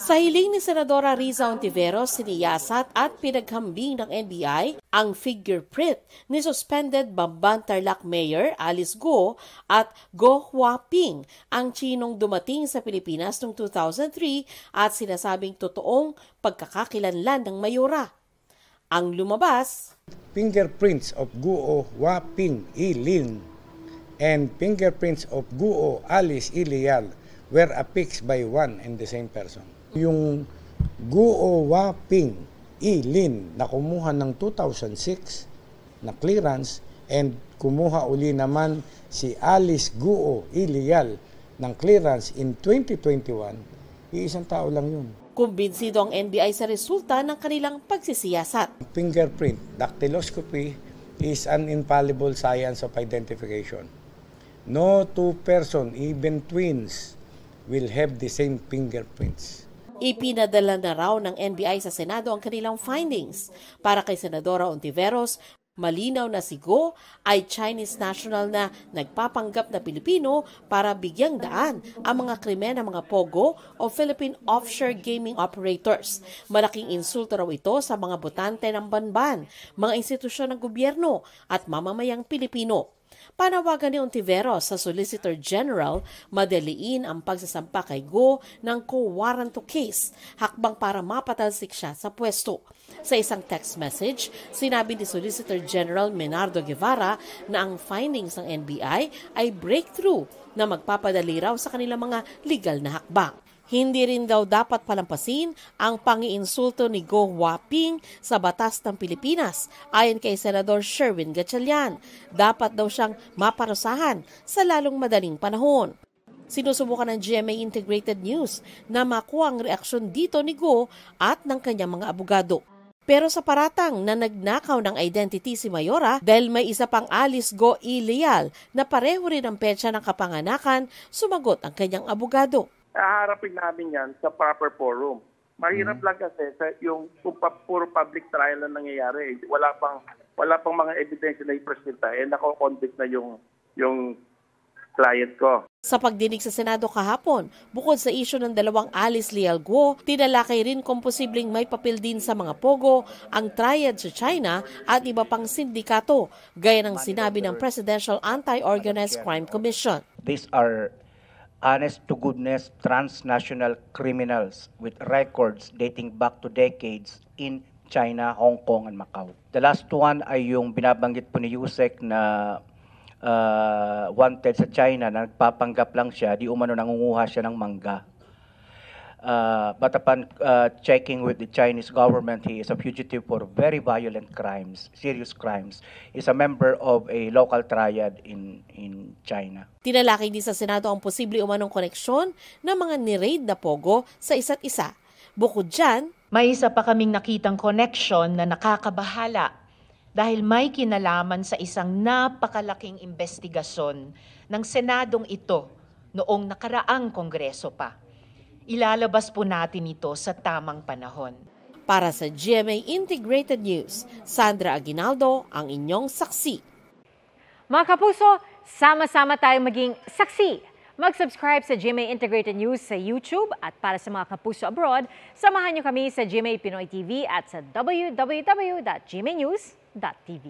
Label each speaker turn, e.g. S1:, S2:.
S1: Sa hiling ni Senadora Riza Ontiveros, siniyasat at pinaghambing ng NBI ang fingerprint ni suspended Bamban Tarlac Mayor Alice Go at Go Huaping, ang Chinong dumating sa Pilipinas noong 2003 at sinasabing totoong pagkakakilanlan ng mayora. Ang lumabas,
S2: fingerprints of Guo Huaping Ilin and fingerprints of Guo Alice Ilial were affixed by one and the same person. Yung Guo Huaping Ilin na kumuha ng 2006 na clearance and kumuha uli naman si Alice Guo Ilial ng clearance in 2021, iisang tao lang yun.
S1: Kumbinsido ang NBI sa resulta ng kanilang pagsisiyasat.
S2: Fingerprint, dactyloscopy is an infallible science of identification. No two person, even twins, will have the same fingerprints.
S1: Ipinadala na raw ng NBI sa Senado ang kanilang findings. Para kay Senadora Ontiveros, malinaw na si Go ay Chinese national na nagpapanggap na Pilipino para bigyang daan ang mga krimen ng mga POGO o Philippine Offshore Gaming Operators. Malaking insulto raw ito sa mga botante ng banban, mga institusyon ng gobyerno at mamamayang Pilipino. Panawagan ni Ontiveros sa Solicitor General, madaliin ang pagsasampa kay Go ng co-warranto case, hakbang para mapatalsik siya sa pwesto. Sa isang text message, sinabi ni Solicitor General Menardo Guevara na ang findings ng NBI ay breakthrough na magpapadali raw sa kanilang mga legal na hakbang. Hindi rin daw dapat palampasin ang pangiinsulto ni Go Huaping sa batas ng Pilipinas. Ayon kay Senador Sherwin Gatchalian, dapat daw siyang maparusahan sa lalong madaling panahon. Sinusubukan ng GMA Integrated News na makuha ang reaksyon dito ni Go at ng kanyang mga abogado. Pero sa paratang na nagnakaw ng identity si Mayora dahil may isa pang Alice Go Ilial na pareho rin ang petsa ng kapanganakan, sumagot ang kanyang abogado.
S3: Haharapin namin yan sa proper forum. Mahirap lang kasi yung puro public trial na nangyayari. Wala pang mga ebidensya na ipresenta. Nako-convict na yung client ko.
S1: Sa pagdinig sa Senado kahapon, bukod sa isyu ng dalawang Alice Leal Guo, tinalakay rin kung posibleng may papel din sa mga POGO ang triad sa China at iba pang sindikato, gaya ng sinabi ng Presidential Anti-Organized Crime Commission.
S4: These are honest-to-goodness transnational criminals with records dating back to decades in China, Hong Kong, and Macau. The last one ay yung binabanggit po ni Yusek na wanted sa China na nagpapanggap lang siya, di umano nangunguha siya ng mangga. But upon checking with the Chinese government, he is a fugitive for very violent crimes, serious crimes. He's a member of a local triad in China.
S1: Tinalakay din sa Senado ang posible umanong koneksyon ng mga ni-raid na POGO sa isa't isa. Bukod dyan,
S5: may isa pa kaming nakitang connection na nakakabahala dahil may kinalaman sa isang napakalaking investigasyon ng Senadong ito noong nakaraang Kongreso pa. Ilalabas po natin ito sa tamang panahon.
S1: Para sa GMA Integrated News, Sandra Aguinaldo, ang inyong saksi.
S6: Mga kapuso, sama-sama tayong maging saksi. Mag-subscribe sa GMA Integrated News sa YouTube at para sa mga kapuso abroad, samahan niyo kami sa GMA Pinoy TV at sa www.gmanews.tv.